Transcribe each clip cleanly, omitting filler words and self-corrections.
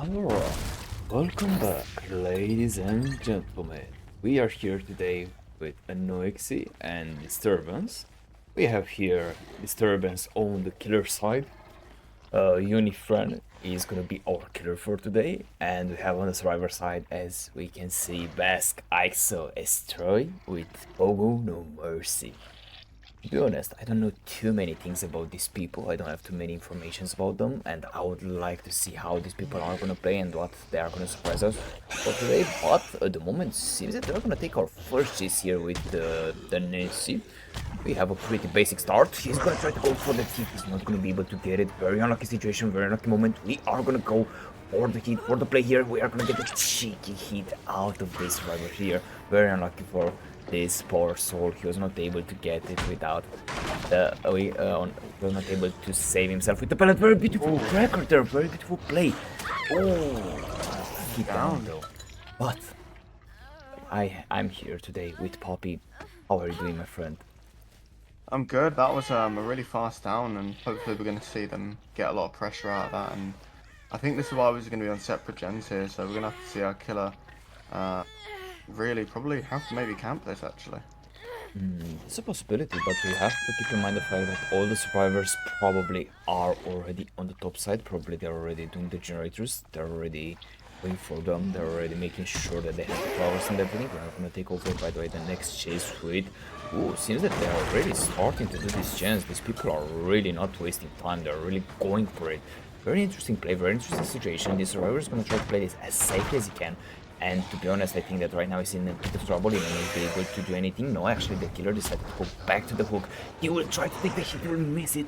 Hello, welcome back, ladies and gentlemen. We are here today with Anoixi and Disturbance. We have here Disturbance on the killer side. Unifriend is gonna be our killer for today, and we have on the survivor side, as we can see, Bask, Ixo, Estroy with Pogo No Mercy. To be honest, I don't know too many things about these people. I don't have too many informations about them, and I would like to see how these people are gonna play and what they are gonna surprise us for today. But at the moment, seems that they're gonna take our first chase here with the Nancy. We have a pretty basic start. He's gonna try to go for the hit. He's not gonna be able to get it. Very unlucky situation, very unlucky moment. We are gonna go for the hit, for the play here. We are gonna get a cheeky hit out of this survivor here. Very unlucky for this poor soul. He was not able to get it without the he was not able to save himself with the pellet. Very beautiful record there, very beautiful play. Oh, he down though. But I'm here today with Poppy. How are you doing, my friend? I'm good. That was a really fast down, and hopefully we're going to see them get a lot of pressure out of that. And I think this survivors are going to be on separate gens here, so we're going to have to see our killer really probably have to maybe camp this actually. It's a possibility, but we have to keep in mind the fact that all the survivors probably are already on the top side. Probably they're already doing the generators. They're already waiting for them. They're already making sure that they have the flowers and everything. We're gonna take over, by the way, the next chase with. Ooh, seems that they're already starting to do these gens. These people are really not wasting time. They're really going for it. Very interesting play, very interesting situation. The survivor is gonna try to play this as safely as he can. And to be honest, I think that right now he's in a bit of trouble. He may not be able to do anything. No, actually, the killer decided to go back to the hook. He will try to take the hit, he will miss it.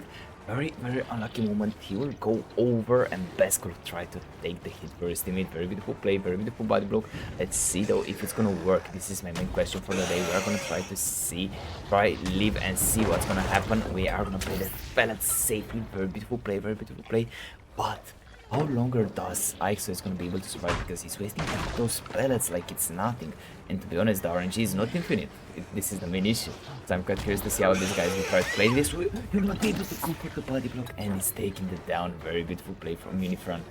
Very, very unlucky moment. He will go over, and Besk will try to take the hit for his teammate. Very beautiful play, very beautiful body block. Let's see though if it's gonna work. This is my main question for the day. We are gonna try to see, live and see what's gonna happen. We are gonna play the pellet safely. Very beautiful play, very beautiful play. But how longer does Ixo is going to be able to survive, because he's wasting those pellets like it's nothing. And to be honest, the RNG is not infinite. This is the main issue. So I'm quite curious to see how these guys will try to play this. You're not able to go for the body block, and he's taking it down. Very beautiful play from Unifront.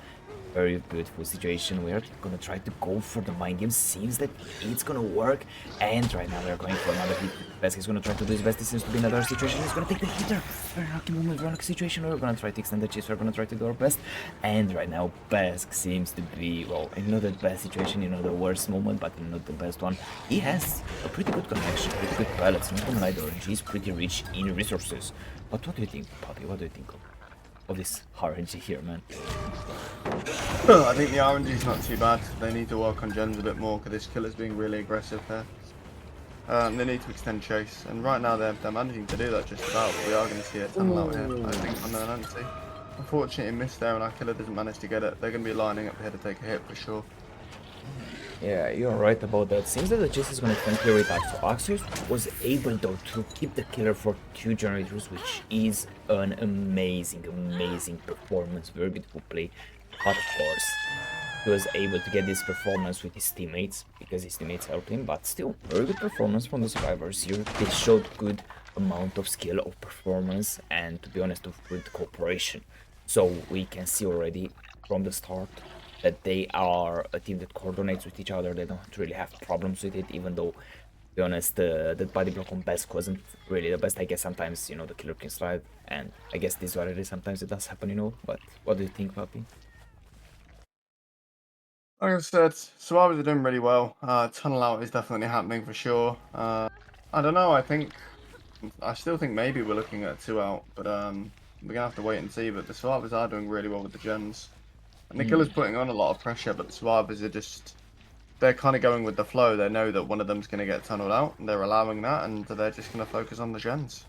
Very beautiful situation. We are gonna try to go for the mind game. Seems that it's gonna work. And right now we are going for another hit. Besk is gonna try to do his best. This seems to be another situation. He's gonna take the hitter. Very lucky moment, very lucky situation. We're gonna try to extend the chase. We're gonna try to do our best. And right now Besk seems to be, well, in not the best situation, you know, the worst moment, but not the best one. He has a pretty good connection, pretty good pellets. Not gonna lie, the RNG is pretty rich in resources. But what do you think, Poppy? What do you think of this RNG here, man? I think the RNG is not too bad. They need to work on gens a bit more because this killer's being really aggressive there. They need to extend chase, and right now they're managing to do that just about. But we are going to see a tunnel out here, I think, on the Nancy. Unfortunately, he missed there, and our killer doesn't manage to get it. They're going to be lining up here to take a hit for sure. Yeah, you're right about that. Seems that the chase is gonna come here with Axo. Axo was able though to keep the killer for 2 generators, which is an amazing, amazing performance. Very beautiful play. But of course, he was able to get this performance with his teammates because his teammates helped him. But still, very good performance from the survivors here. They showed good amount of skill, of performance, and to be honest, of good cooperation. So we can see already from the start that they are a team that coordinates with each other. They don't really have problems with it, even though, to be honest, the body block on Besk wasn't really the best. I guess sometimes, you know, the killer can slide, and I guess this is what it is. Sometimes it does happen, you know. But what do you think, Papi? Like I said, survivors are doing really well. Tunnel out is definitely happening for sure. I don't know. I still think maybe we're looking at a 2 out, but we're gonna have to wait and see. But the survivors are doing really well with the gens. And the killer's putting on a lot of pressure, but the survivors are just, they're kind of going with the flow. They know that one of them's going to get tunneled out, and they're allowing that, and they're just going to focus on the gens.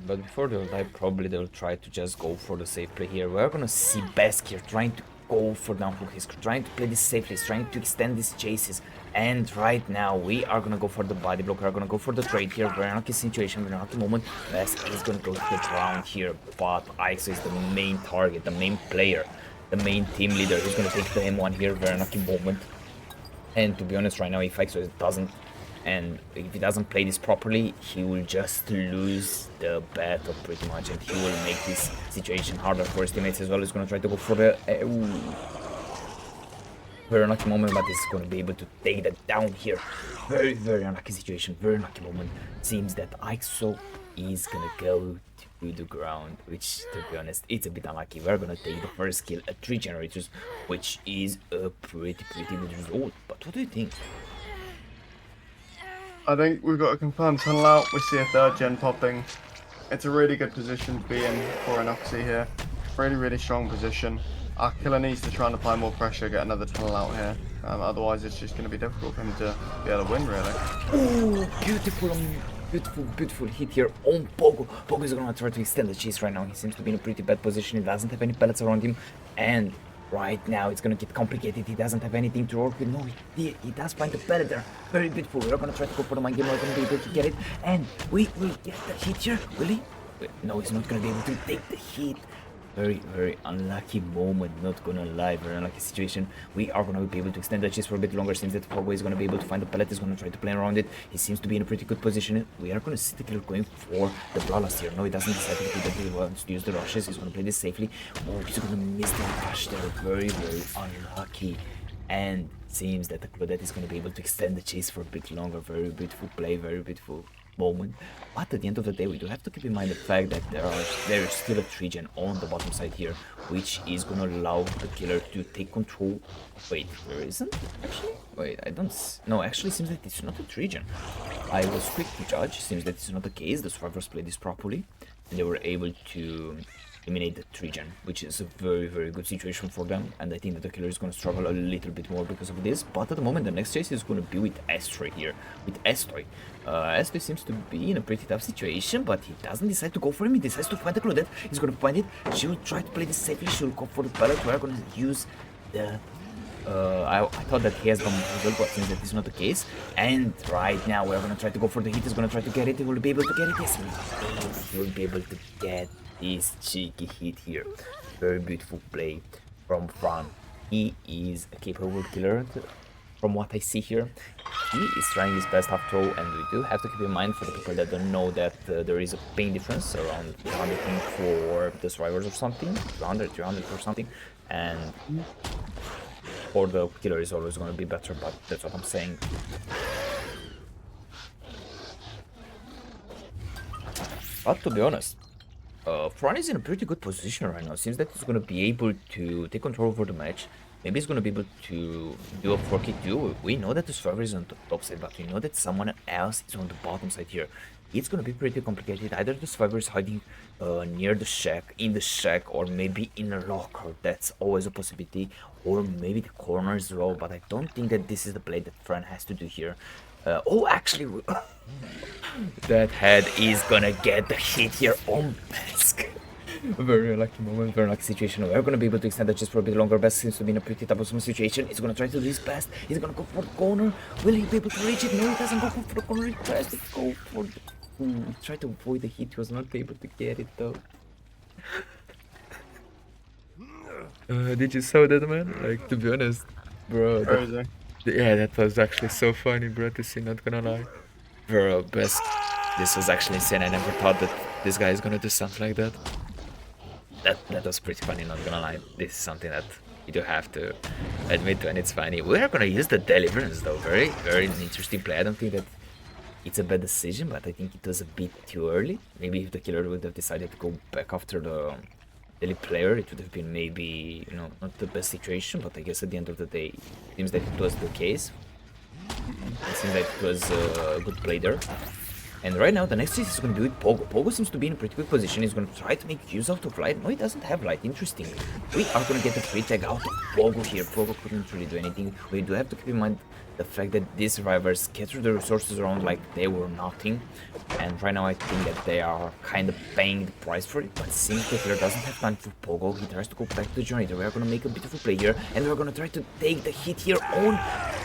But before they'll die, probably they'll try to just go for the safe play here. We're gonna see Besk here trying to go for down hook. He's trying to play this safely. He's trying to extend these chases. And right now, we are gonna go for the body block. We're gonna go for the trade here. Very unlucky situation, very unlucky moment. Besk is gonna go to the ground here, but Ixo is the main target, the main player, the main team leader. He's gonna take the M1 here. Very unlucky moment. And to be honest, right now, if Ixo doesn't, and if he doesn't play this properly, he will just lose the battle pretty much, and he will make this situation harder for his teammates as well. He's gonna try to go for the Very unlucky moment, but is going to be able to take that down here. Very, very unlucky situation. Very unlucky moment. Seems that IXO is going to go to the ground, which, to be honest, it's a bit unlucky. We're going to take the first kill at 3 generators, which is a pretty good result. But what do you think? I think we've got a confirmed tunnel out. We see a 3rd gen popping. It's a really good position to be in for Anoixi here. Really strong position. Our killer needs to try and apply more pressure, get another tunnel out here. Otherwise, it's just going to be difficult for him to be able to win, really. Oh, beautiful hit here on Pogo. Pogo is gonna try to extend the chase right now. He seems to be in a pretty bad position. He doesn't have any pellets around him, and right now it's gonna get complicated. He doesn't have anything to work with. No, he does find the pellet there. Very beautiful. We're gonna try to go for the mind game. We're gonna be able to get it, and we will get the hit here. Will he? Wait, no, he's not gonna be able to take the hit. Very unlucky moment, not gonna lie, very unlucky situation. We are gonna be able to extend the chase for a bit longer. Seems that Fogway is gonna be able to find the pellet, is gonna try to play around it. He seems to be in a pretty good position. We are gonna see the killer going for the Bloodlust here. No, he doesn't decide to do that. He wants to use the rushes. He's gonna play this safely. Oh, he's gonna miss the rush there. Very unlucky. And seems that the Claudette is gonna be able to extend the chase for a bit longer. Very beautiful play, very beautiful moment. But at the end of the day, we do have to keep in mind the fact that there is still a 3 gen on the bottom side here, which is gonna allow the killer to take control. Wait, there isn't actually? Wait, I don't no, actually seems that it's not a 3 gen. I was quick to judge. Seems that it's not the case. The survivors played this properly and they were able to eliminate the 3 gen, which is a very good situation for them, and I think that the killer is going to struggle a little bit more because of this. But at the moment the next chase is going to be with Astroy here, with Astroy. Astroy seems to be in a pretty tough situation, but he doesn't decide to go for him. He decides to find the Claudette. He's going to find it. She will try to play this safely. She will go for the pellet. We're going to use the I thought that he has gone well, but since that is not the case, and right now we're gonna try to go for the hit. He's gonna try to get it. He will be able to get it. Yes, he will be able to get this cheeky hit here. Very beautiful play from Fran. He is a capable killer. From what I see here, he is trying his best after all, and we do have to keep in mind for the people that don't know that there is a pain difference around 100 for the survivors or something, 200, 300 or something, and for the killer is always going to be better, but that's what I'm saying. But to be honest, Fran is in a pretty good position right now. Seems that he's going to be able to take control over the match. Maybe he's going to be able to do a 4K2. We know that the survivor is on the top side, but we know that someone else is on the bottom side here. It's going to be pretty complicated. Either the survivor is hiding near the shack, in the shack, or maybe in a locker. That's always a possibility. Or maybe the corner is low, but I don't think that this is the play that Fran has to do here. Oh, actually, that head is gonna get the hit here on Bask. Very lucky moment, very lucky situation. We're gonna be able to extend that just for a bit longer. Bask seems to be in a pretty troublesome situation. He's gonna try to do his best. He's gonna go for the corner. Will he be able to reach it? No, he doesn't go for the corner. He tries to go for the... he tried to avoid the hit. He was not able to get it though. Did you saw that, man? Like, to be honest, bro. Yeah, that was actually so funny, bro, to see, not gonna lie. Bro, Bask, this was actually insane. I never thought that this guy is gonna do something like that. That was pretty funny, not gonna lie. This is something that you do have to admit to, and it's funny. We are gonna use the Deliverance though. Very interesting play. I don't think that it's a bad decision, but I think it was a bit too early. Maybe if the killer would have decided to go back after the daily player, it would have been maybe, you know, not the best situation, but I guess at the end of the day, it seems that it was the case. It seems like it was a good play there. And right now, the next chase is going to be with Pogo. Pogo seems to be in a pretty good position. He's going to try to make use out of Light. No, he doesn't have Light. Interesting. We are going to get the free tag out of Pogo here. Pogo couldn't really do anything. We do have to keep in mind the fact that these survivors scattered the resources around like they were nothing. And right now, I think that they are kind of paying the price for it. But since the killer doesn't have time for Pogo, he tries to go back to the generator. We are going to make a beautiful play here. And we're going to try to take the hit here on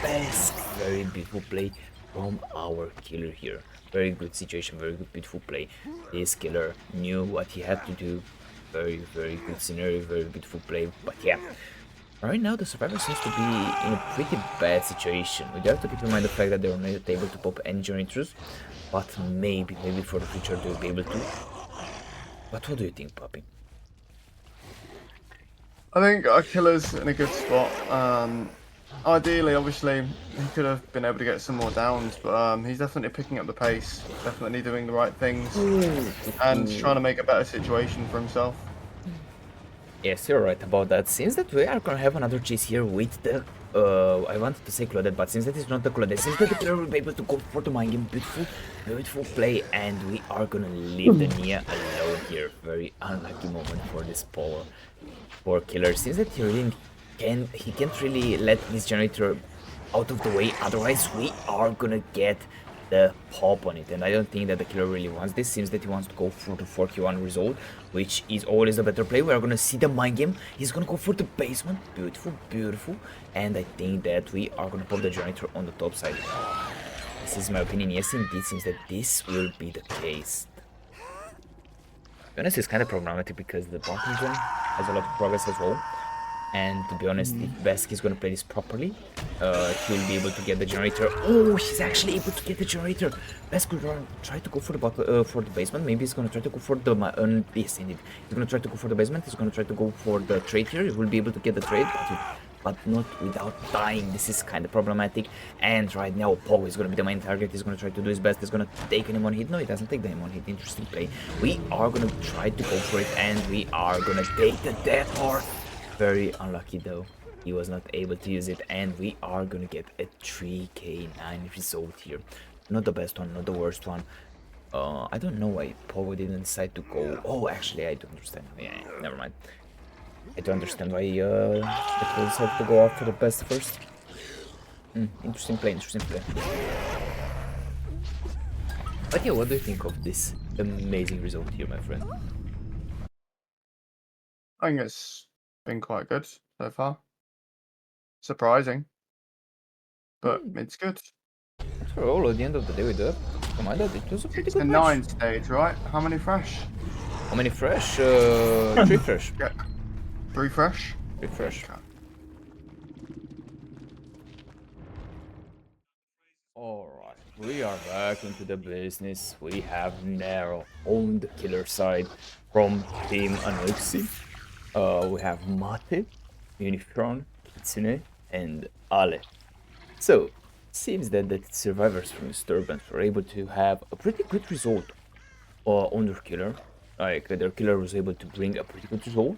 Bask. Very beautiful play from our killer here. Very good situation, very good, beautiful play. This killer knew what he had to do. Very good scenario, very beautiful play. But yeah, right now the survivor seems to be in a pretty bad situation. We do have to keep in mind the fact that they were not able to pop any generators, but maybe for the future they'll be able to. But what do you think, Puppy? I think our killer's in a good spot. Ideally, obviously, he could have been able to get some more downs, but he's definitely picking up the pace, definitely doing the right things, and trying to make a better situation for himself. Yes, you're right about that. Seems that we are gonna have another chase here with the I wanted to say Claudette, but since that is not the Claudette, seems that the player will be able to go for the mind game. Beautiful, beautiful play, and we are gonna leave the Nia alone here. Very unlucky moment for this poor killer. Seems that he can't really let this generator out of the way, otherwise we are gonna get the pop on it, and I don't think that the killer really wants this. Seems that he wants to go for the 4Q1 result, which is always the better play. We are gonna see the mind game. He's gonna go for the basement. Beautiful, beautiful, and I think that we are gonna pop the generator on the top side. This is my opinion. Yes, indeed, seems that this will be the case. To be honest, it's kind of problematic because the bottom zone has a lot of progress as well. And to be honest, if Vesk is gonna play this properly, he'll be able to get the generator. Oh, he's actually able to get the generator. Vesk will try to go for the basement. Maybe he's gonna try to go for the yes, indeed. He's gonna try to go for the basement. He's gonna try to go for the trade here. He will be able to get the trade, but not without dying. This is kind of problematic. And right now, Pogo is gonna be the main target. He's gonna try to do his best. He's gonna take him on hit. No, he doesn't take the on hit. Interesting play. We are gonna try to go for it, and we are gonna take the death part. Very unlucky though, he was not able to use it, and we are gonna get a 3k9 result here. Not the best one, not the worst one. I don't know why Pogo didn't decide to go. Oh, actually, I do understand. Yeah, never mind. I do understand why the Pogo decided to go out for the best first. Interesting play, interesting play. But yeah, what do you think of this amazing result here, my friend? I think it's been quite good so far. Surprising, but it's good. After all, at the end of the day, we do have to remind that it was a pretty It's good the match. 9 stage, right? How many fresh? How many fresh? 3 fresh. Yeah. 3 fresh? 3 fresh. Okay. Alright, we are back into the business. We have Nero on the killer side from Team Anoixi. We have Mate, Unicorn, Kitsune, and Ale. So, seems that the survivors from Disturbance were able to have a pretty good result on their killer. Like, their killer was able to bring a pretty good result.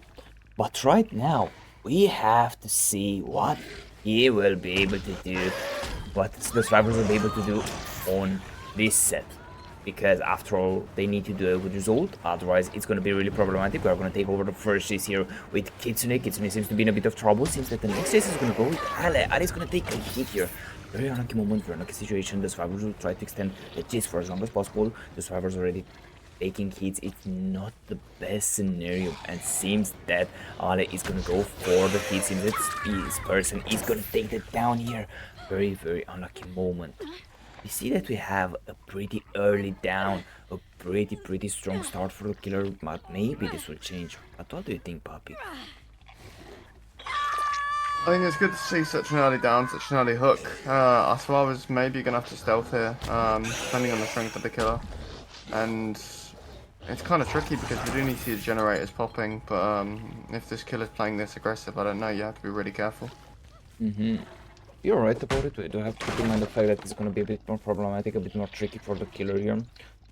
But right now, we have to see what he will be able to do, what the survivors will be able to do on this set. Because after all, they need to do a good result, otherwise it's going to be really problematic. We are going to take over the first chase here with Kitsune. Kitsune seems to be in a bit of trouble. Seems that the next chase is going to go with Ale. Ale is going to take a hit here. Very unlucky moment, very unlucky situation. The survivors will try to extend the chase for as long as possible. The survivors already taking hits. It's not the best scenario, and seems that Ale is gonna go for the hit. Seems that this person is gonna take it down here. Very, very unlucky moment. We see that we have a pretty early down, a pretty strong start for the killer, but maybe this will change. But what do you think, Puppy? I think it's good to see such an early down, such an early hook. Aswar was maybe going to have to stealth here, depending on the strength of the killer. And it's kind of tricky because we do need to see the generators popping, but if this killer's playing this aggressive, I don't know, you have to be really careful. You're right about it. We do have to keep in mind the fact that it's going to be a bit more problematic, a bit more tricky for the killer here.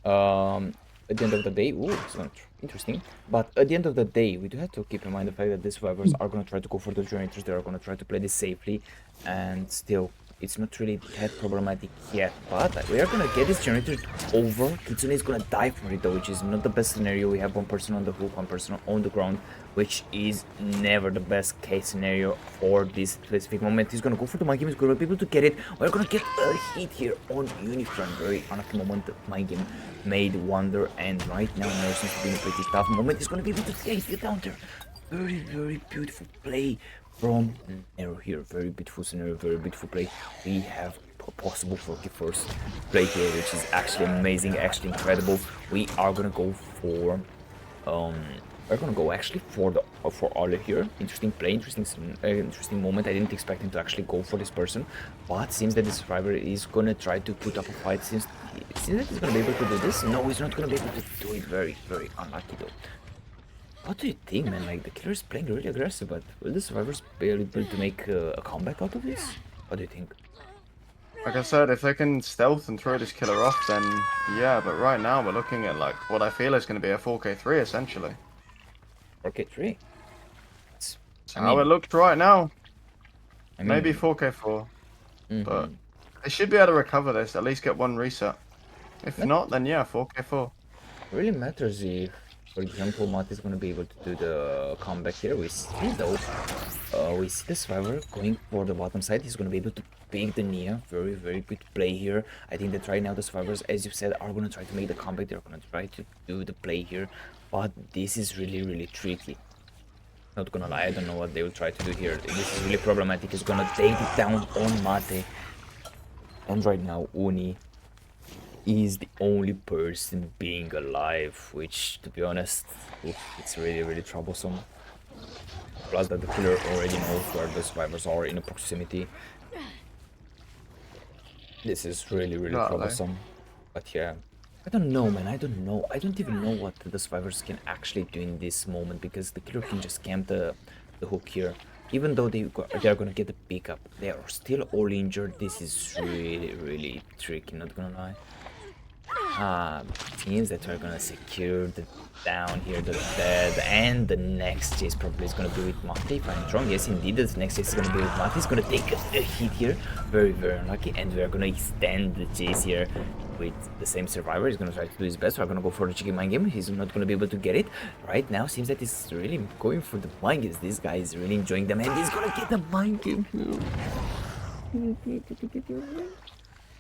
At the end of the day, ooh, it's not interesting. But at the end of the day, we do have to keep in mind the fact that the survivors are going to try to go for the generators. They are going to try to play this safely, and still, it's not really that problematic yet. But we are going to get this generator over. Kitsune is going to die for it though, which is not the best scenario. We have one person on the hook, one person on the ground, which is never the best case scenario for this specific moment. He's gonna go for the mind game, he's gonna be able to get it. We're gonna get a hit here on Unicorn. Very unlucky moment. The mind game made wonder, and right now Nero seems to be in a pretty tough moment. He's gonna be able to take it down there. Very, very beautiful play from Nero here. Very beautiful scenario, very beautiful play. We have a possible 41st play here, which is actually amazing, actually incredible. We are gonna go for we're gonna go actually for Ole here. Interesting play, interesting moment. I didn't expect him to actually go for this person, but seems that the survivor is gonna try to put up a fight. Seems that he's gonna be able to do this. No, he's not gonna be able to do it. Very, very unlucky though. What do you think, man? Like, the killer is playing really aggressive, but will the survivors be able to make a comeback out of this? What do you think? Like I said, if they can stealth and throw this killer off, then yeah. But right now we're looking at like what I feel is going to be a 4K3 essentially. 4K3. It's, That's I how it mean, looks right now. I Maybe mean, 4K4, but mm-hmm. they should be able to recover this. At least get one reset. If Not not, then yeah, 4K4. really matters if, for example, Matt is gonna be able to do the comeback here. We see though, we see the survivor going for the bottom side. He's gonna be able to pick the Nia. Very, very good play here. I think that right now the survivors, as you said, are gonna try to make the comeback. They're gonna try to do the play here, but this is really, really tricky. Not gonna lie, I don't know what they will try to do here. This is really problematic. He's gonna take it down on Mate. And right now, Uni is the only person being alive, which, to be honest, oof, it's really, really troublesome. Plus that the killer already knows where the survivors are in a proximity. This is really, really Exactly. troublesome. But yeah, I don't know, man. I don't know. I don't even know what the survivors can actually do in this moment because the killer can just camp the hook here. Even though they're gonna get the pickup, they are still all injured. This is really, really tricky, not gonna lie. Teams that are gonna secure the down here, the dead, and the next chase probably is gonna be with Mate, if I'm not wrong. Yes, indeed, the next chase is gonna be with Mate. He's gonna take a hit here, very, very unlucky, and we're gonna extend the chase here with the same survivor. He's gonna try to do his best. We're gonna go for the cheeky mind game. He's not gonna be able to get it. Right now, seems that he's really going for the mind games. This guy is really enjoying them, and he's gonna get the mind game here.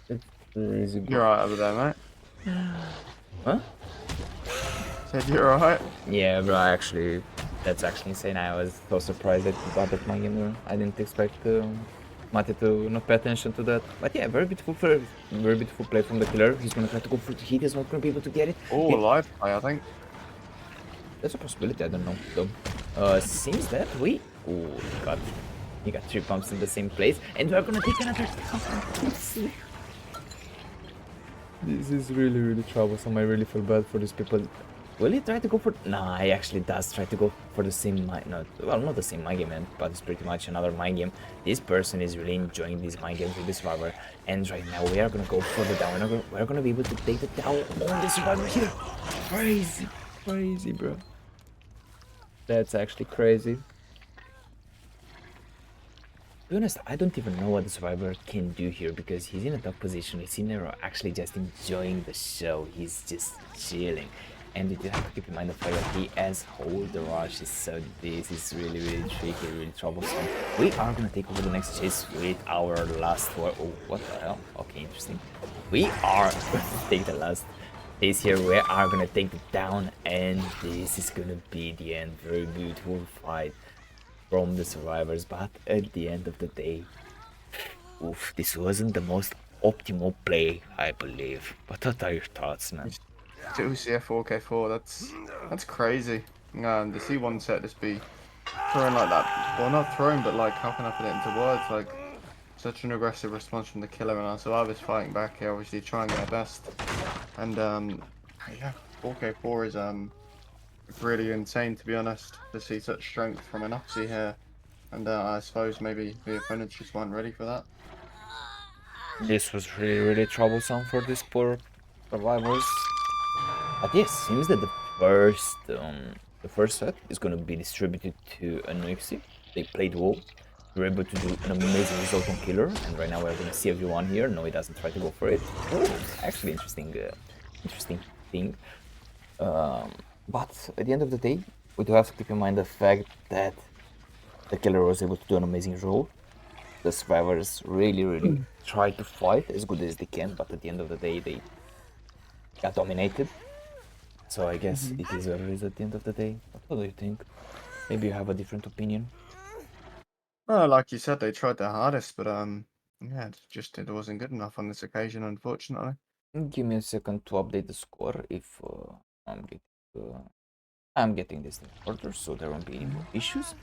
That's crazy, bro. You're right over there, mate. Huh? Said you're alright. Yeah, bro, actually, that's actually insane. I was so surprised that he got that my gamer. I didn't expect Mate to not pay attention to that. But yeah, very beautiful play from the killer. He's gonna try to go for the hit. He's not gonna be able to get it. Oh, live play, I think. That's a possibility. I don't know though. Seems that we. Oh, he got 3 pumps in the same place, and we're gonna take another. This is really, really troublesome. I really feel bad for these people. Will he try to go for... Nah, he actually does try to go for the same mind... No, well, not the same mind game, man, but it's pretty much another mind game. This person is really enjoying these mind games with the survivor. And right now, we are gonna go for the down. We're gonna be able to take the down on the survivor here. Crazy. Crazy, bro. That's actually crazy. To be honest, I don't even know what the survivor can do here because he's in a tough position. He's in there actually just enjoying the show. He's just chilling. And you have to keep in mind the fact that he has hold the rush, so this is really, really tricky, really troublesome. We are gonna take over the next chase with our last one. Oh, what the hell? Okay, interesting. We are gonna take the last chase here. We are gonna take it down, and this is gonna be the end. Very beautiful fight from the survivors, but at the end of the day, oof, this wasn't the most optimal play, I believe. But what are your thoughts, man? Still see a 4K4. That's crazy. To see one set just be throwing like that. Well, not throwing, but like, how can I put it into words? Like, such an aggressive response from the killer, and our survivors fighting back here, obviously trying their best. And yeah, 4K4 is really insane, to be honest, to see such strength from Anoixi here. And I suppose maybe the opponents just weren't ready for that. This was really, really troublesome for these poor survivors. But yes, seems that the first set is gonna be distributed to Anoixi. They played well. They were able to do an amazing result on killer, and right now we're gonna see everyone here. No, he doesn't try to go for it. Oh, actually interesting, interesting thing. But at the end of the day, we do have to keep in mind the fact that the killer was able to do an amazing role. The survivors really, really try to fight as good as they can, but at the end of the day, they got dominated. So I guess it is what it is at the end of the day. But what do you think? Maybe you have a different opinion. Well, like you said, they tried their hardest, but yeah, it wasn't good enough on this occasion, unfortunately. Give me a second to update the score if I'm getting this in order, so there won't be any more issues.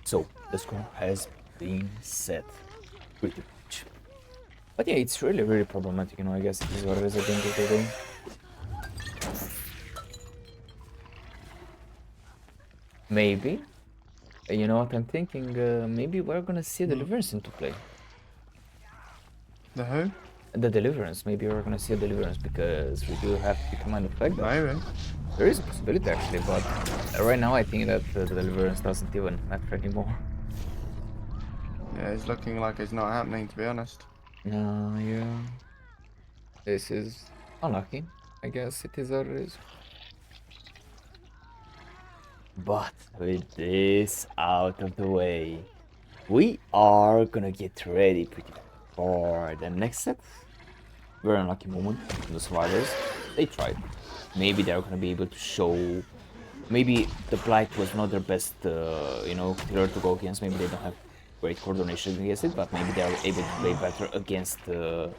So the score has been set pretty much. But yeah, it's really, really problematic, you know, I guess it is what it is at the end of the day. maybe, you know what I'm thinking? Maybe we're gonna see Mm. Deliverance into play. The who? The Deliverance, maybe we're gonna see a Deliverance because we do have to keep in mind the fact that Maybe. there is a possibility actually, but right now I think that the Deliverance doesn't even matter anymore. Yeah, it's looking like it's not happening, to be honest. Yeah, this is unlucky. I guess it is what it is. But with this out of the way, we are gonna get ready pretty much for the next set. Very unlucky moment from the survivors. They tried. Maybe they're gonna be able to show. Maybe the Blight was not their best, killer to go against. Maybe they don't have great coordination against it, but maybe they are able to play better against the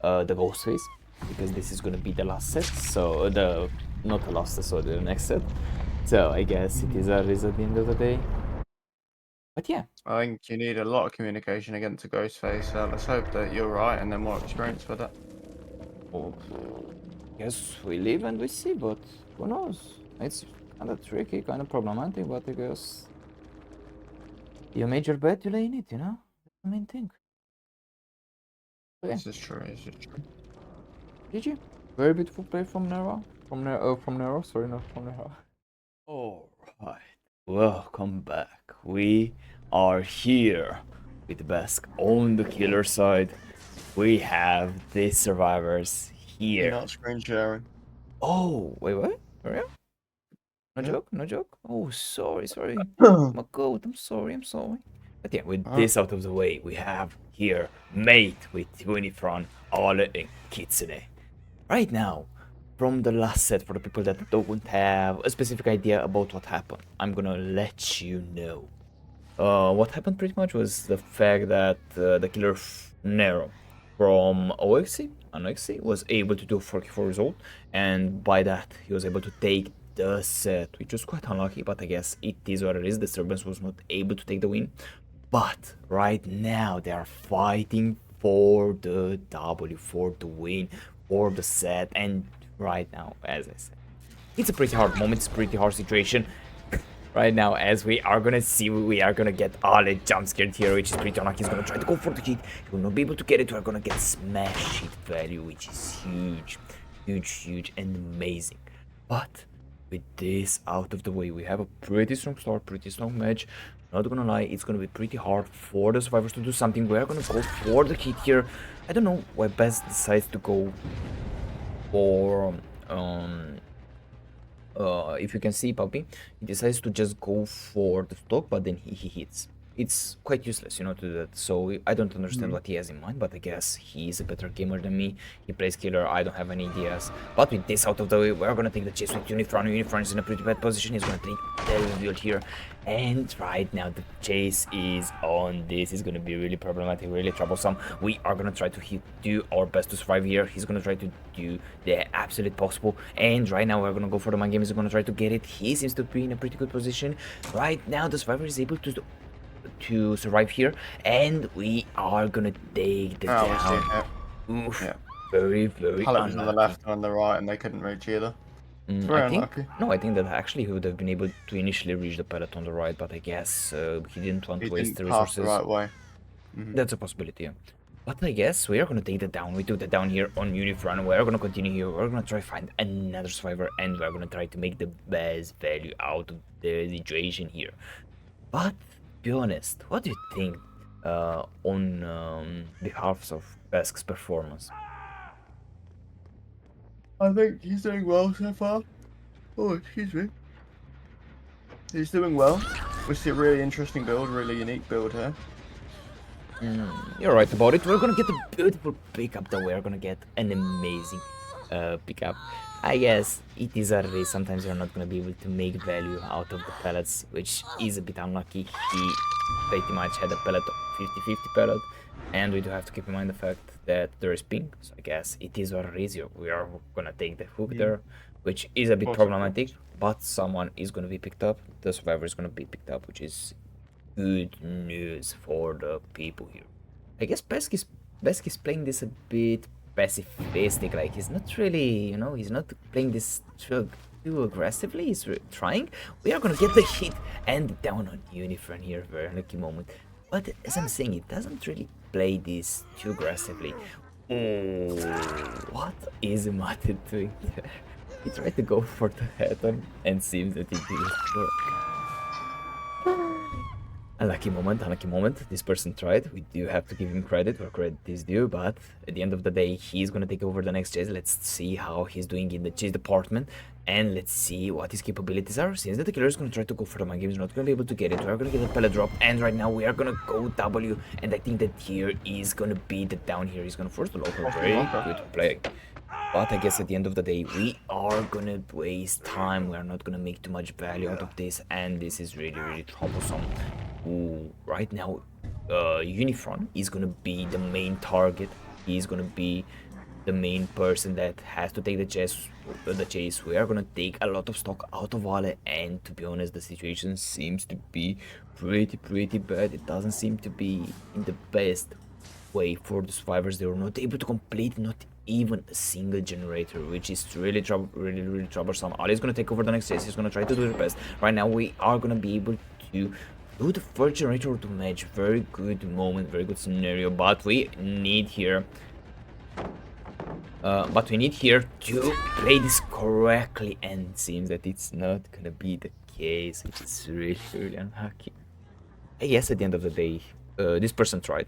Ghostface, because this is gonna be the last set. So the not the last set, so the next set. So I guess it is a result at the end of the day. But yeah, I think you need a lot of communication against a Ghostface, so let's hope that you're right and they're more experienced with it. well, guess we live and we see, but who knows? It's kind of tricky, kind of problematic, but I guess you made your bet, you lay in it, you know? That's the main thing. So yeah, This is true, this is true. GG. Very beautiful play from Nero. From Nero, sorry, not from Nero. Alright, welcome back. We are here with Besk on the killer side. We have the survivors You're here. not screen sharing. Oh, wait, what? For real? No Yeah. joke? No joke? Oh, sorry. Alright. My god, I'm sorry. But yeah, with this out of the way, we have here Mate with Unifron, Ale, and Kitsune. Right now, from the last set, for the people that don't have a specific idea about what happened, I'm gonna let you know. What happened pretty much was the fact that the killer Nero from Anoixi was able to do 44 result, and by that he was able to take the set, which was quite unlucky, but I guess it is what it is. Disturbance was not able to take the win, but right now they are fighting for the W, for the win, for the set, and right now, as I said, it's a pretty hard moment, it's a pretty hard situation right now, as we are gonna see, we are gonna get Ale jump scared here, which is pretty unlucky. He's gonna try to go for the hit. He will not be able to get it. We're gonna get smash hit value, which is huge, and amazing. But with this out of the way, we have a pretty strong start, pretty strong match. Not gonna lie, it's gonna be pretty hard for the survivors to do something. We're gonna go for the hit here. I don't know why Best decides to go for if you can see Puppy, he decides to just go for the stock, but then he hits. It's quite useless, to do that. So I don't understand what he has in mind, but I guess he's a better gamer than me. He plays killer, I don't have any ideas. But with this out of the way, we're gonna take the chase with Unifron. Unifron is in a pretty bad position. He's gonna take the reveal here. And right now the chase is on. This is gonna be really problematic, really troublesome. We are gonna try to do our best to survive here. He's gonna try to do the absolute possible. And right now we're gonna go for the mind game. He's gonna try to get it. He seems to be in a pretty good position. Right now the survivor is able to survive here, and we are gonna take the Oh, we see down. it. Oof, Yeah. very Pallet was on the unlucky. left and on the right, and they couldn't reach either. It's I very think unlucky. no, I think that actually he would have been able to initially reach the pallet on the right, but I guess he didn't want He to waste didn't the pass the resources. right way. That's a possibility, yeah. But I guess we are gonna take the down. We took the down here on Unifront. We're gonna continue here. We're gonna try to find another survivor, and we're gonna try to make the best value out of the situation here. But be honest, what do you think on behalf of Besk's performance? I think he's doing well so far. Oh, excuse me. He's doing well. We see a really interesting build, really unique build here. You're right about it. We're gonna get a beautiful pickup though. We're gonna get an amazing pickup. I guess it is what it is. Sometimes you're not gonna be able to make value out of the pellets, which is a bit unlucky. He pretty much had a pellet of 50-50 pellet, and we do have to keep in mind the fact that there is ping. So I guess it is what it is. We are gonna take the hook there, which is a bit problematic, but someone is gonna be picked up. The survivor is gonna be picked up, which is good news for the people here. I guess Besk is playing this a bit pacifistic, like he's not really, he's not playing this too aggressively. He's trying. We are gonna get the hit and down on Uniform here. Very lucky moment. But as I'm saying, it doesn't really play this too aggressively. Oh, what is Mate doing there? He tried to go for the head on and seems that it didn't work. Unlucky moment, unlucky moment. This person tried. We do have to give him credit where credit is due, but at the end of the day, he's gonna take over the next chase. Let's see how he's doing in the chase department, and let's see what his capabilities are. Since that the killer is gonna try to go for the mind game, he's not gonna be able to get it. We're gonna get a pellet drop, and right now we are gonna go W, and I think that here is gonna be the down here. He's gonna force the local. Very good play. But I guess at the end of the day, we are gonna waste time. We are not gonna make too much value out of this, and this is really, really troublesome. Ooh, right now, Uniform is gonna be the main target. He's gonna be the main person that has to take the chase. We are gonna take a lot of stock out of Vale, and to be honest, the situation seems to be pretty bad. It doesn't seem to be in the best way for the survivors. They were not able to complete not even a single generator, which is really troublesome. Ali is gonna take over the next chase. He's gonna try to do the best. Right now, we are gonna be able to do the first generator to match. Very good moment, very good scenario, but we need here to play this correctly, and it seems that it's not gonna be the case, which is really unlucky. I guess at the end of the day, this person tried,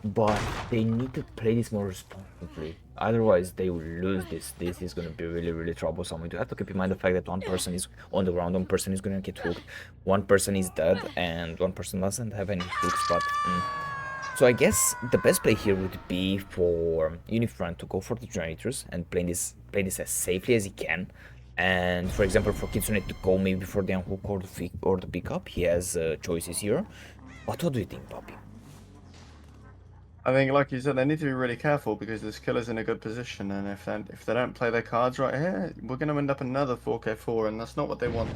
but they need to play this more responsibly. Otherwise, they will lose this. This is gonna be really troublesome. We do have to keep in mind the fact that one person is on the ground, one person is gonna get hooked, one person is dead, and one person doesn't have any hooks. But so I guess the best play here would be for Unifront to go for the generators and play this as safely as he can. And for example, for Kitsune to go maybe for the unhook or the pickup, he has choices here. But what do you think, Bobby? I think, like you said, they need to be really careful because this killer's in a good position, and if they don't play their cards right here, we're going to end up another 4k4, and that's not what they want.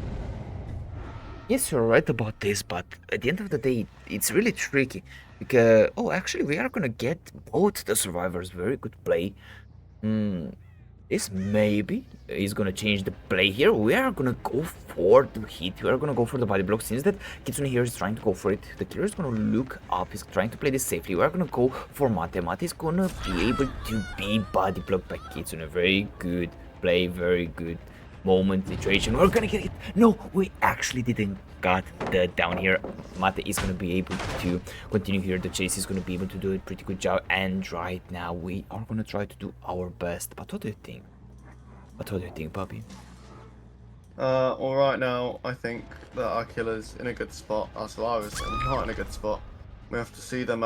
Yes, you're right about this, but at the end of the day, it's really tricky because actually, we are gonna get both the survivors. Very good play. This maybe is gonna change the play here. We are gonna go for the hit. We are gonna go for the body block. Since that Kitsune here is trying to go for it, the killer is gonna look up. He's trying to play this safely. We are gonna go for Mate. Mate is gonna be able to be body blocked by Kitsune. Very good play. Very good moment situation. We're gonna get it. No, we actually didn't got the down here. Mate is gonna be able to continue here. The chase is gonna be able to do a pretty good job, and right now we are gonna try to do our best. But what do you think? What do you think, Bobby? Well, right now, I think that our killer's in a good spot. Our survivors are not in a good spot. We have to see them.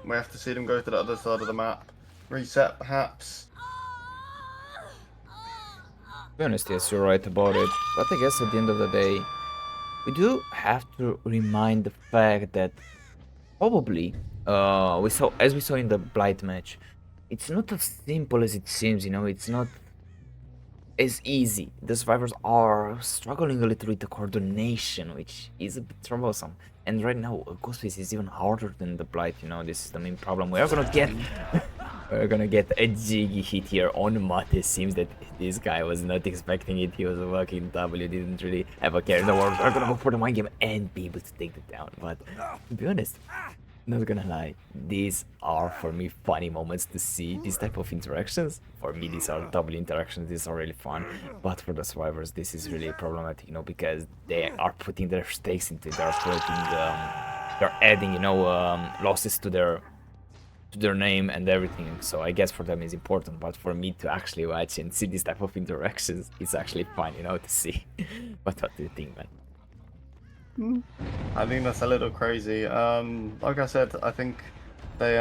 We have to see them go to the other side of the map, reset perhaps. To be honest, yes, you're right about it. But I guess at the end of the day, we do have to remind the fact that probably, as we saw in the Blight match, it's not as simple as it seems. You know, it's not as easy. The survivors are struggling a little with the coordination, which is a bit troublesome. And right now, Ghostface is even harder than the Blight. You know, this is the main problem. We're gonna get a jiggy hit here on Mate. It seems that this guy was not expecting it. He was working W, didn't really have a care in the world. We're gonna go for the mind game and be able to take it down. But to be honest, not gonna lie, these are for me funny moments to see these type of interactions. For me, these are W interactions. These are really fun. But for the survivors, this is really problematic, you know, because they are putting their stakes into it. They're adding, you know, losses to their name and everything. So I guess for them it's important, but for me to actually watch and see this type of interactions, it's actually fun, you know, to see. But what do you think, man? I think that's a little crazy. Like I said, I think they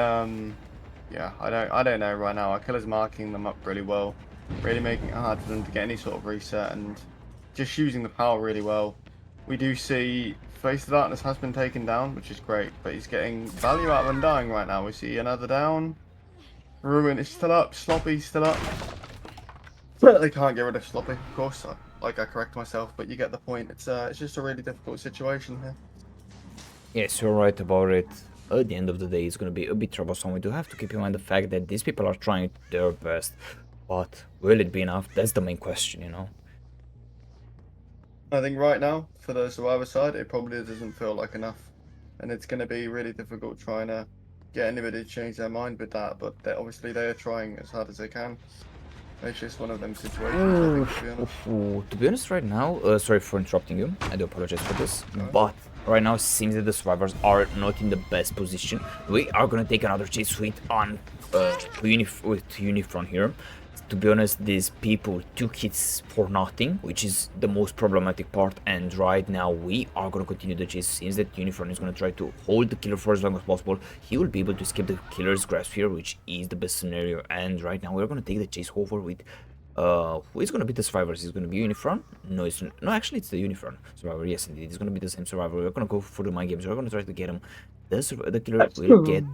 yeah, I don't know right now. Our killer's marking them up really well, really making it hard for them to get any sort of reset, and just using the power really well. We do see Face of Darkness has been taken down, which is great, but he's getting value out of Undying right now. We see another down. Ruin is still up. Sloppy's still up. They can't get rid of Sloppy, of course. I correct myself, but you get the point. It's just a really difficult situation here. Yes, you're right about it. At the end of the day, it's going to be a bit troublesome. We do have to keep in mind the fact that these people are trying their best, but will it be enough? That's the main question, you know. I think right now, for the survivor side, it probably doesn't feel like enough. And it's going to be really difficult trying to get anybody to change their mind with that. But obviously, they are trying as hard as they can. It's just one of them situations, I think, to be honest. To be honest, right now, sorry for interrupting you. I do apologize for this, Alright. but right now it seems that the survivors are not in the best position. We are gonna take another chase suite on with Unifron here. To be honest, these people took hits for nothing, which is the most problematic part. And right now we are gonna continue the chase. Seems that Unifron is gonna try to hold the killer for as long as possible. He will be able to escape the killer's grasp here, which is the best scenario. And right now we're gonna take the chase over with who is gonna be the survivors? Is gonna be Unifron? No, no. Actually, it's the Unifron survivor. Yes, indeed, it's gonna be the same survivor. We're gonna go for the mind games. We're gonna try to get him. The killer will get.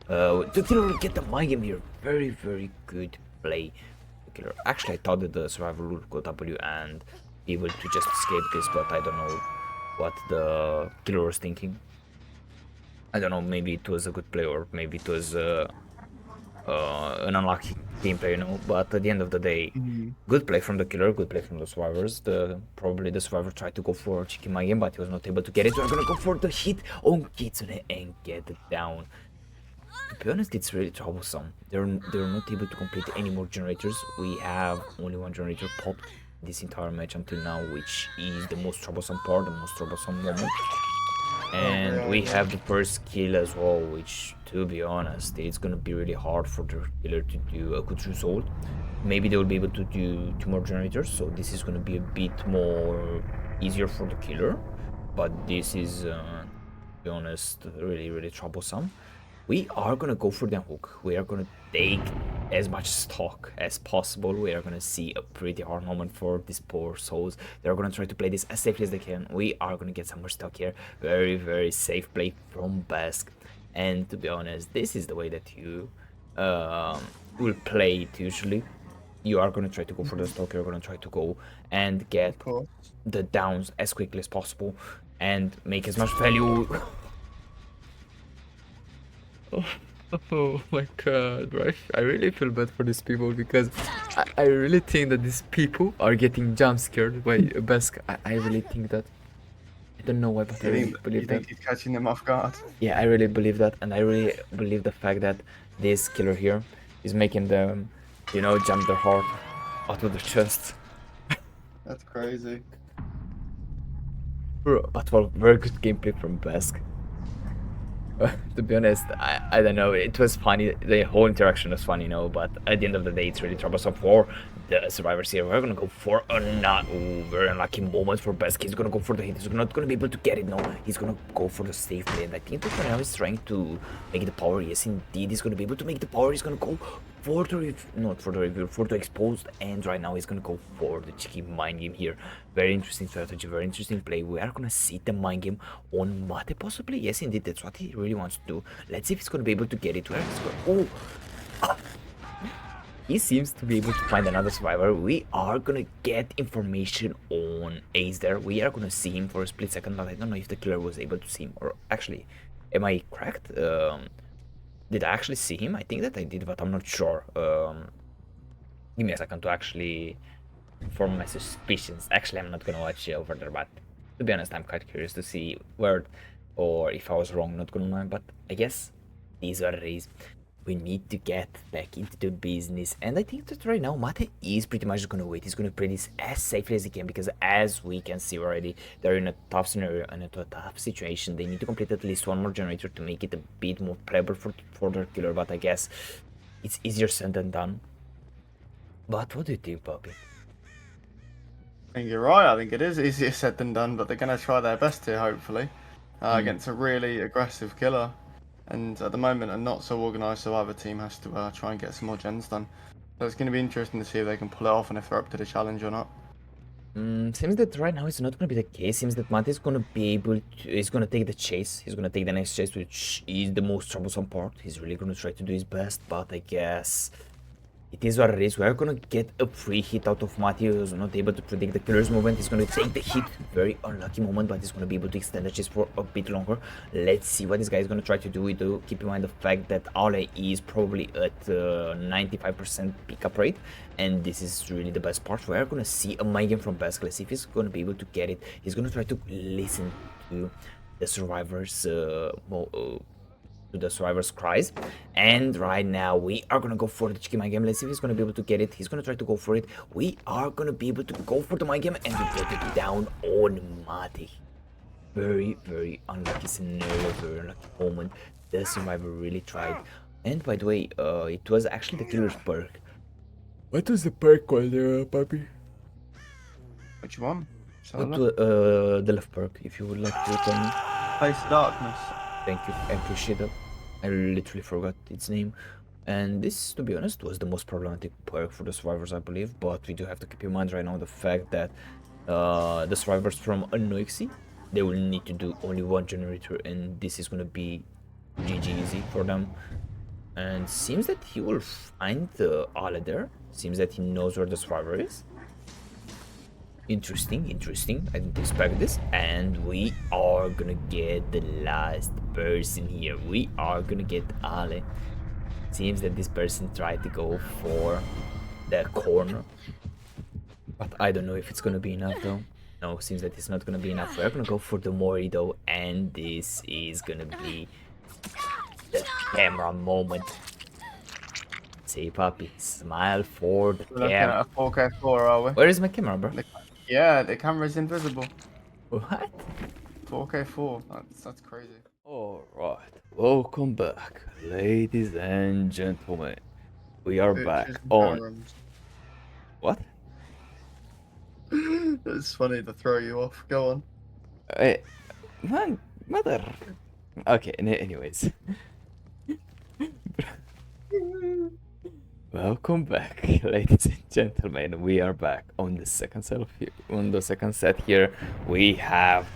The killer will get the mind game here. Very, very good play. The killer. Actually, I thought that the survivor would go W and be able to just escape this, but I don't know what the killer was thinking. I don't know. Maybe it was a good play, or maybe it was an unlucky gameplay, you know. But at the end of the day, good play from the killer, good play from the survivors. Probably the survivor tried to go for chicken my game, but he was not able to get it. We're gonna go for the hit on Kitsune and get it down. To be honest, it's really troublesome. They're not able to complete any more generators. We have only one generator popped this entire match until now, which is the most troublesome part, the most troublesome moment. And we have the first kill as well, which, to be honest, it's gonna be really hard for the killer to do a good result. Maybe they will be able to do 2 more generators, so this is gonna be a bit more easier for the killer. But this is, to be honest, really, really troublesome. We are gonna go for the hook. We are gonna take as much stock as possible. We are gonna see a pretty hard moment for these poor souls. They're gonna try to play this as safely as they can. We are gonna get some more stock here. Very, very safe play from Basque. And to be honest, this is the way that you will play it usually. You are gonna try to go for the stock. You're gonna try to go and get the downs as quickly as possible and make as much value. Oh my god, right? I really feel bad for these people because I really think that these people are getting jump scared by Basque. I really think that. I don't know why, but I really believe that. He's catching them off guard? Yeah, I really believe that, and I really believe the fact that this killer here is making them, you know, jump their heart out of their chest. That's crazy. But well, very good gameplay from Basque. To be honest, I don't know, it was funny, the whole interaction was funny, you know, but at the end of the day, it's really troublesome for the survivors here. We're gonna go for a not very unlucky moment for Basque. He's gonna go for the hit, he's not gonna be able to get it, no, he's gonna go for the safe play, and I think that now he's trying to make the power. Yes, indeed, he's gonna be able to make the power. He's gonna go for the not for the review, for the exposed, and right now he's gonna go for the cheeky mind game here. Very interesting strategy, very interesting play. We are gonna see the mind game on Mate possibly. Yes, indeed, that's what he really wants to do. Let's see if he's gonna be able to get it. Where he's going? Oh, he seems to be able to find another survivor. We are gonna get information on Ace there. We are gonna see him for a split second, but I don't know if the killer was able to see him, or actually, am I correct? Did I actually see him? I think that I did, but I'm not sure. Give me a second to actually form my suspicions. Actually, I'm not gonna watch over there, but to be honest, I'm quite curious to see where, or if I was wrong, not gonna lie, but I guess these are the days. We need to get back into the business, and I think that right now Mate is pretty much gonna wait. He's gonna play this as safely as he can, because as we can see already, they're in a tough scenario and a tough situation. They need to complete at least 1 more generator to make it a bit more playable for their killer, but I guess it's easier said than done. But what do you think, Bobby? I think you're right. I think it is easier said than done, but they're going to try their best here, hopefully, against a really aggressive killer. And at the moment, a not so organised survivor team has to try and get some more gens done. So it's going to be interesting to see if they can pull it off and if they're up to the challenge or not. Seems that right now it's not gonna be the case. Seems that Mate is gonna be able to. He's gonna take the chase. He's gonna take the next chase, which is the most troublesome part. He's really gonna try to do his best, but I guess it is what it is. We're gonna get a free hit out of Mati, who's not able to predict the killer's movement. He's gonna take the hit. Very unlucky moment, but he's gonna be able to extend the chase for a bit longer. Let's see what this guy is gonna try to do. We do keep in mind the fact that Ale is probably at 95% pickup rate, and this is really the best part. We're gonna see a mind game from Basque. Let's see if he's gonna be able to get it. He's gonna try to listen to the survivors to the survivor's cries, and right now we are gonna go for the cheeky mind game. Let's see if he's gonna be able to get it. He's gonna try to go for it. We are gonna be able to go for the mind game, and we get it down on Mati. Very, very unlucky scenario, very unlucky moment. The survivor really tried. And by the way, it was actually the killer's perk. What was the perk called there, puppy? Which one? The left perk, if you would like to tell me. Face Darkness. Thank you, I appreciate it. I literally forgot its name. And this, to be honest, was the most problematic perk for the survivors, I believe. But we do have to keep in mind right now the fact that the survivors from Anoixi, they will need to do only one generator, and this is gonna be GG easy for them. And seems that he will find Ale there. Seems that he knows where the survivor is. Interesting. I didn't expect this. And we are gonna get the last person here. We are gonna get Ale. Seems that this person tried to go for the corner, but I don't know if it's gonna be enough though. No, seems that it's not gonna be enough. We're gonna go for the Mori though, and this is gonna be the camera moment. Say, puppy, smile for the We're looking at camera. a 4K4, are we? Where is my camera, bro? Yeah, the camera's invisible. What? 4K4. That's crazy. Alright, welcome back, ladies and gentlemen. We are back Pictures and on. cameras. What? It's funny to throw you off. Go on. Man, mother. Okay, anyways. Welcome back, ladies and gentlemen. We are back on the second set here. We have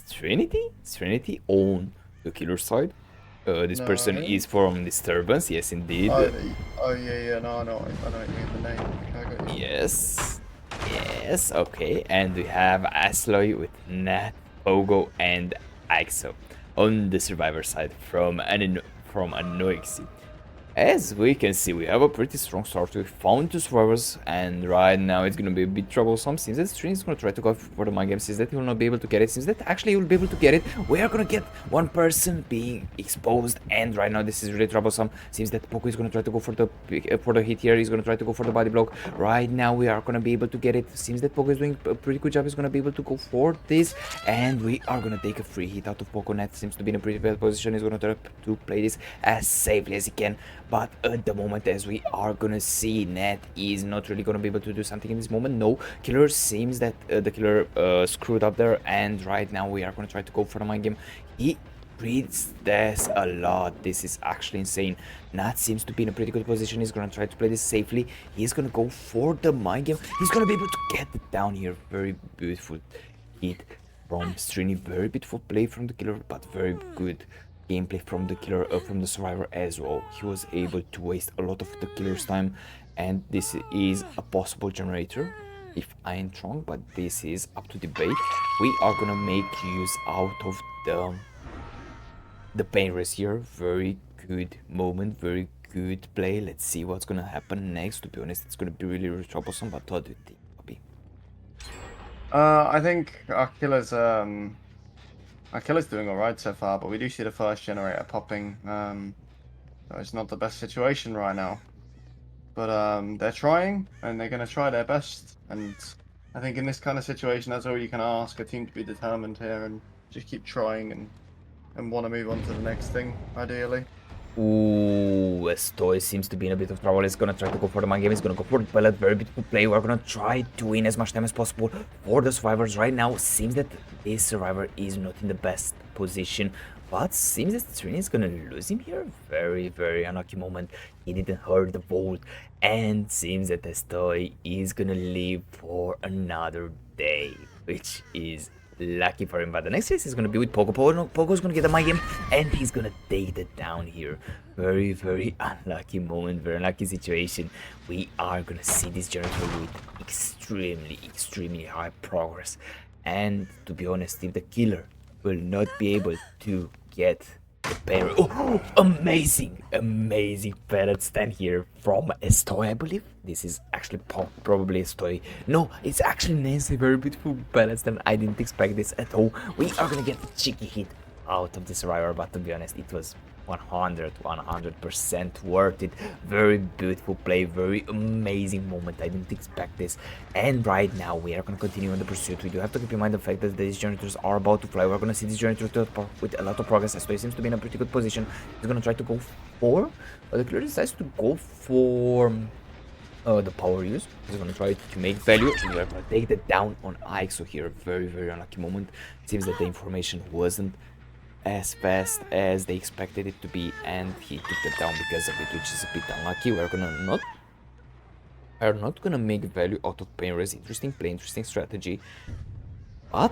Trinity on the killer side. This person No. is from Disturbance. Yes, indeed. Oh yeah. No, I know what you mean. The name. I got you. Yes. Okay, and we have Asloy with Nat, Pogo, and Axo on the survivor side from Anoixi. As we can see, we have a pretty strong start. We found 2 survivors, and right now it's gonna be a bit troublesome. Seems that String is gonna try to go for the mind game. Seems that he will not be able to get it. Seems that actually he will be able to get it. We are gonna get one person being exposed, and right now this is really troublesome. Seems that Poco is gonna try to go for the hit here. He's gonna try to go for the body block. Right now we are gonna be able to get it. Seems that Poco is doing a pretty good job. He's gonna be able to go for this, and we are gonna take a free hit out of Poco. Net seems to be in a pretty bad position. He's gonna try to play this as safely as he can. But at the moment, as we are gonna see, Nat is not really gonna be able to do something in this moment. No, Killer seems that the Killer screwed up there, and right now we are gonna try to go for the mind game. He reads this a lot. This is actually insane. Nat seems to be in a pretty good position. He's gonna try to play this safely. He's gonna go for the mind game. He's gonna be able to get it down here. Very beautiful hit from Strini. Very beautiful play from the Killer, but very good gameplay from the Killer, from the survivor as well. He was able to waste a lot of the Killer's time, and this is a possible generator if I ain't wrong, but this is up to debate. We are gonna make use out of the pain race here. Very good moment, very good play. Let's see what's gonna happen next. To be honest, it's gonna be really troublesome, but what do you think, Bobby? I think our killer's doing alright so far, but we do see the first generator popping. So it's not the best situation right now. But they're trying, and they're gonna try their best. And I think in this kind of situation, that's all you can ask a team to be determined here and just keep trying and want to move on to the next thing, ideally. Ooh, Estoy seems to be in a bit of trouble. He's gonna try to go for the mind game. He's gonna go for the pellet. Very beautiful play. We're gonna try to win as much time as possible for the survivors right now. Seems that this survivor is not in the best position, but seems that Trini is gonna lose him here. Very unlucky moment. He didn't hurt the vault, and seems that Estoy is gonna live for another day, which is lucky for him. But the next race is gonna be with Poco. Poco's gonna get a my game, and he's gonna take it down here. Very, very unlucky moment, very unlucky situation. We are gonna see this generator with extremely high progress. And to be honest, if the killer will not be able to get the parry. Oh, amazing pallet stand here from Estoy, I believe. This is actually probably Estoy. No, it's actually Nancy. Very beautiful pallet stand. I didn't expect this at all. We are gonna get a cheeky hit out of the survivor, but to be honest, it was 100% worth it. Very beautiful play, very amazing moment. I didn't expect this. And right now we are going to continue on the pursuit. We do have to keep in mind the fact that these generators are about to fly. We're going to see these generators with a lot of progress. Estoy seems to be in a pretty good position. He's going to try to go for, but the killer decides to go for the power use. He's going to try to make value. We are going to take that down on IXO here. Very unlucky moment. It seems that the information wasn't as fast as they expected it to be, and he took that down because of it, which is a bit unlucky. We're not gonna make value out of pain res. Interesting play, interesting strategy, but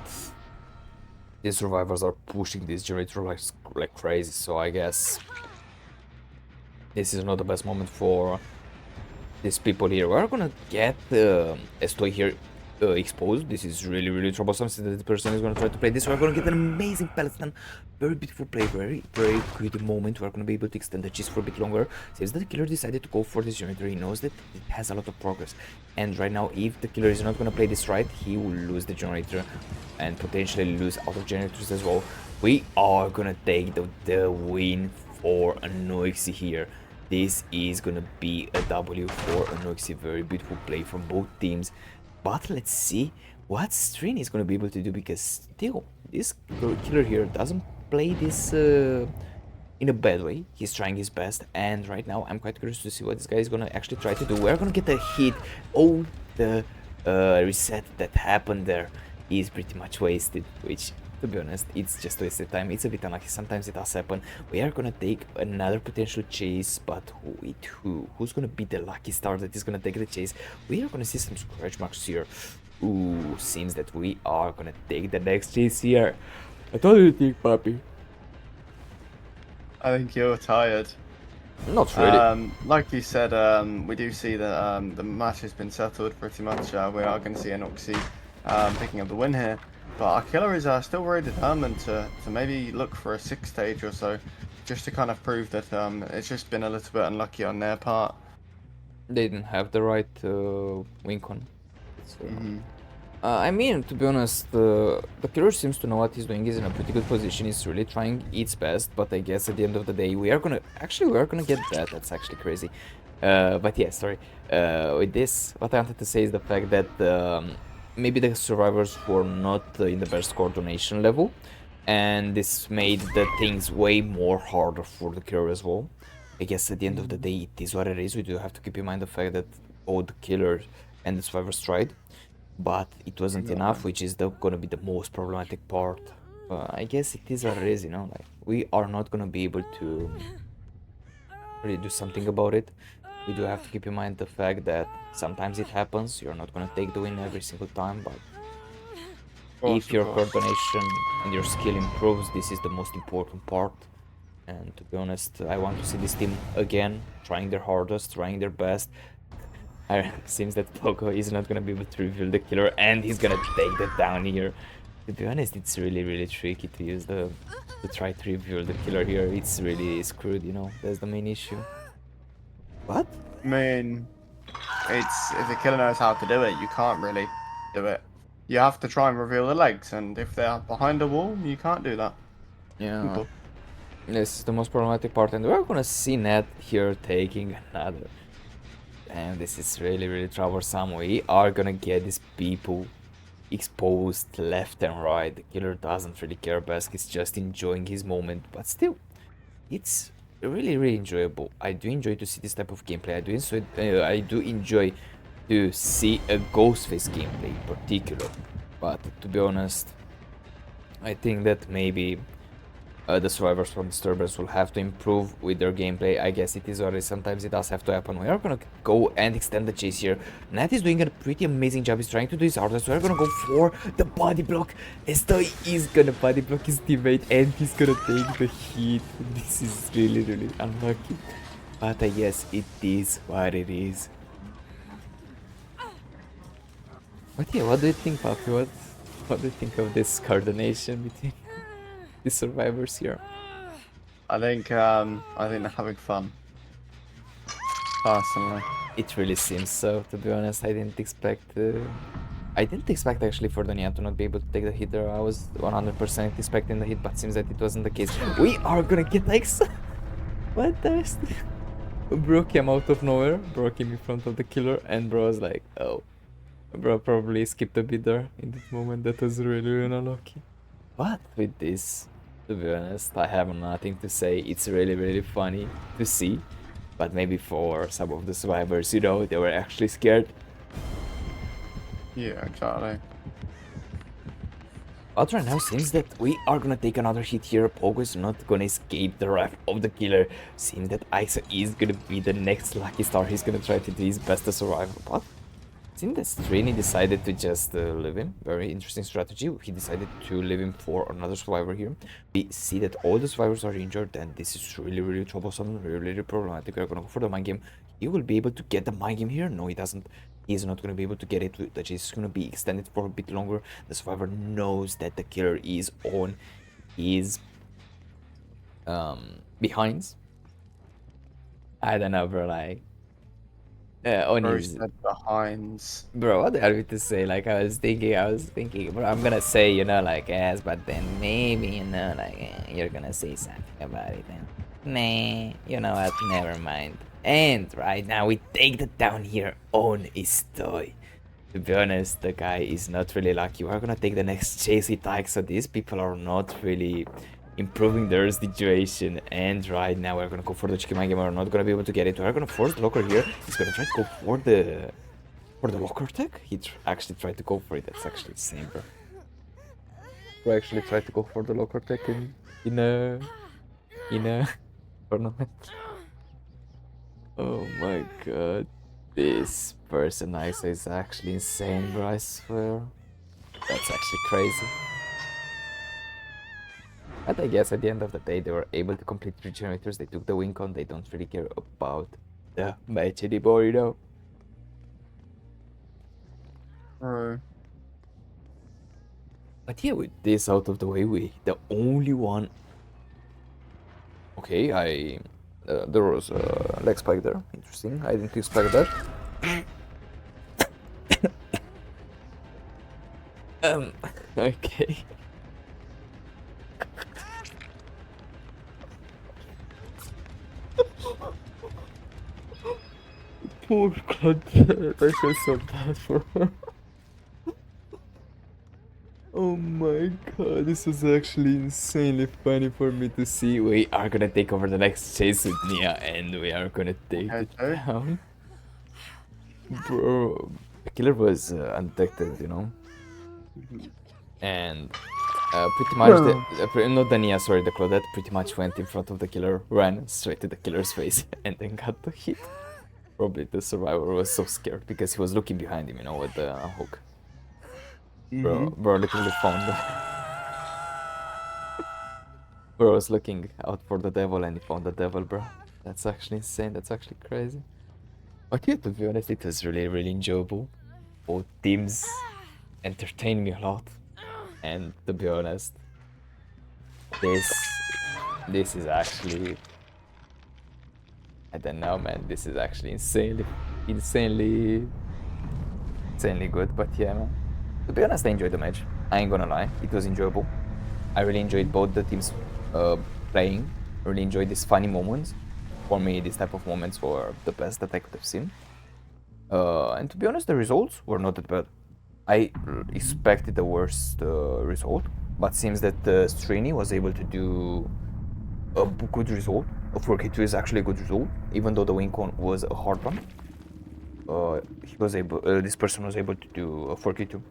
the survivors are pushing this generator like crazy, so I guess this is not the best moment for these people here. We're gonna get Estoy here exposed. This is really troublesome since the person is going to try to play this. We're going to get an amazing pallet stand. Very beautiful play, very good moment. We're going to be able to extend the cheese for a bit longer. Since the killer decided to go for this generator, he knows that it has a lot of progress. And right now, if the killer is not going to play this right, he will lose the generator and potentially lose other generators as well. We are going to take the win for Anoixi here. This is going to be a W for Anoixi. Very beautiful play from both teams. But let's see what Strin is going to be able to do, because still, this killer here doesn't play this in a bad way. He's trying his best, and right now I'm quite curious to see what this guy is going to actually try to do. We're going to get a hit. Oh, the reset that happened there is pretty much wasted, which, to be honest, it's just wasted time. It's a bit unlucky. Sometimes it does happen. We are gonna take another potential chase, but who's gonna be the lucky star that is gonna take the chase? We are gonna see some scratch marks here. Ooh, seems that we are gonna take the next chase here. What do you think, puppy? I think you're tired. Not really. Like you said, we do see that the match has been settled pretty much. We are going to see Anoixi picking up the win here. But our killer is still very determined to maybe look for a 6 stage or so, just to kind of prove that it's just been a little bit unlucky on their part. They didn't have the right win con. So, I mean, to be honest, the killer seems to know what he's doing. He's in a pretty good position. He's really trying its best. But I guess at the end of the day, we are gonna get that. That's actually crazy. But yeah, sorry. With this, what I wanted to say is the fact that maybe the survivors were not in the best coordination level, and this made the things way more harder for the killer as well. I guess at the end of the day, it is what it is. We do have to keep in mind the fact that both the killer and the survivors tried, but it wasn't enough, which is gonna be the most problematic part. I guess it is what it is, you know, like, we are not gonna be able to really do something about it. We do have to keep in mind the fact that sometimes it happens. You're not gonna take the win every single time, but if your coordination and your skill improves, this is the most important part. And to be honest, I want to see this team again, trying their hardest, trying their best. It seems that Poco is not gonna be able to reveal the killer, and he's gonna take that down here. To be honest, it's really tricky to use to try to reveal the killer here. It's really screwed, you know. That's the main issue. What? I mean, it's if the killer knows how to do it, you can't really do it. You have to try and reveal the legs, and if they're behind a wall, you can't do that. Yeah. Simple. This is the most problematic part, and we're gonna see Ned here taking another. And this is really troublesome. We are gonna get these people exposed left and right. The killer doesn't really care. Bask is just enjoying his moment, but still, it's really enjoyable. I do enjoy to see this type of gameplay. I do enjoy to see a Ghostface gameplay in particular. But to be honest, I think that maybe the survivors from Disturbance will have to improve with their gameplay. I guess it is what it is. Sometimes it does have to happen. We are gonna go and extend the chase here. Nat is doing a pretty amazing job. He's trying to do his hardest. We're gonna go for the body block. Estoy is gonna body block his teammate and he's gonna take the hit. This is really, really unlucky. But I guess it is what it is. But yeah, what do you think, Papi? What do you think of this coordination between the survivors here? I think they're having fun. Personally. It really seems so, to be honest. I didn't expect actually for Dania to not be able to take the hit there. I was 100% expecting the hit, but seems that it wasn't the case. We are gonna get like what the bro came out of nowhere, bro came in front of the killer, and bro was like, oh. Bro probably skipped a bit there in that moment. That was really, really unlucky. But with this, to be honest, I have nothing to say. It's really, really funny to see. But maybe for some of the survivors, you know, they were actually scared. Yeah, exactly. But right now, seems that we are gonna take another hit here. Pogo is not gonna escape the wrath of the killer. Seems that Isa is gonna be the next lucky star. He's gonna try to do his best to survive. But seems that Strini decided to just leave him. Very interesting strategy. He decided to leave him for another survivor here. We see that all the survivors are injured, and this is really, really troublesome, really, really problematic. We're gonna go for the mind game. He will be able to get the mind game here. No, he doesn't. He's not gonna be able to get it. The chase is gonna be extended for a bit longer. The survivor knows that the killer is on his behinds. I don't know, bro. Like. On his behinds. Bro, what are we to say? Like I was thinking, bro, I'm gonna say, you know, like yes, but then maybe, you know, like you're gonna say something about it then. Nah, you know what, never mind. And right now we take the down here on Estoy. To be honest, the guy is not really lucky. We're gonna take the next chase with Ike, so these people are not really improving their situation, and right now we're gonna go for the chicken mind game. We're not gonna be able to get it. We're gonna force the locker here. He's gonna try to go for the locker tech. He actually tried to go for it. That's actually insane, bro. Bro actually tried to go for the locker tech in a tournament. Oh my god, this person Isa is actually insane, bro. I swear, that's actually crazy. But I guess at the end of the day, they were able to complete regenerators. They took the win con. They don't really care about the match anymore, you know. Right. But yeah, with this out of the way, the only one. Okay, there was a leg spike there. Interesting. I didn't expect that. Okay. Poor God, I feel so bad for her. Oh my god, this was actually insanely funny for me to see. We are gonna take over the next chase with Nia, and we are gonna take it down. Bro, the killer was undetected, you know? And pretty much, not the Nia, sorry, the Claudette pretty much went in front of the killer, ran straight to the killer's face, and then got the hit. Probably the survivor was so scared because he was looking behind him, you know, with the hook. Bro literally found the... Bro was looking out for the devil and he found the devil, bro. That's actually insane, that's actually crazy. But yeah, to be honest, it was really, really enjoyable. Both teams entertained me a lot. And to be honest, this is actually... I don't know, man. This is actually insanely good. But yeah, man. To be honest, I enjoyed the match. I ain't gonna lie, it was enjoyable. I really enjoyed both the teams playing. I really enjoyed these funny moments. For me, these type of moments were the best that I could have seen. And to be honest, the results were not that bad. I expected the worst result, but seems that Strini was able to do a good result. A 4k2 is actually a good result, even though the win con was a hard one. This person was able to do a 4k2.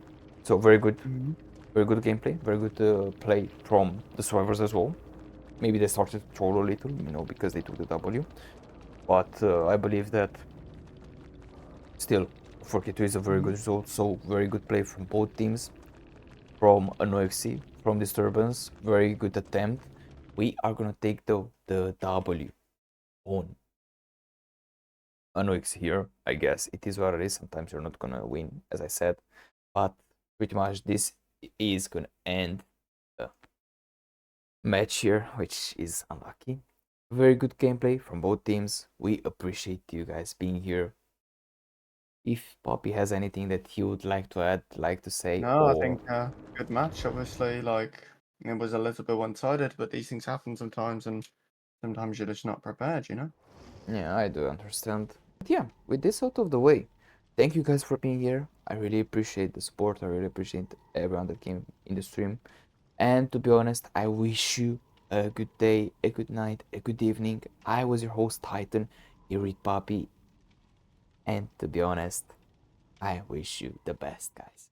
So very good, very good gameplay, very good play from the survivors as well. Maybe they started to troll a little, you know, because they took the W. But I believe that still 4K2 is a very good result. So very good play from both teams. From Anoixi, from Disturbance, very good attempt. We are gonna take the W on Anoixi here. I guess it is what it is. Sometimes you're not gonna win, as I said, but pretty much this is gonna end the match here, which is unlucky. Very good gameplay from both teams. We appreciate you guys being here. If Poppy has anything that he would like to add, like to say, No, I or think good match. Obviously, like it was a little bit one-sided, but these things happen sometimes, and sometimes you're just not prepared. You know. yeah, I do understand. But yeah, with this out of the way, thank you guys for being here. I really appreciate the support. I really appreciate everyone that came in the stream. And to be honest, I wish you a good day, a good night, a good evening. I was your host, Titan, here with Poppy. And to be honest, I wish you the best, guys.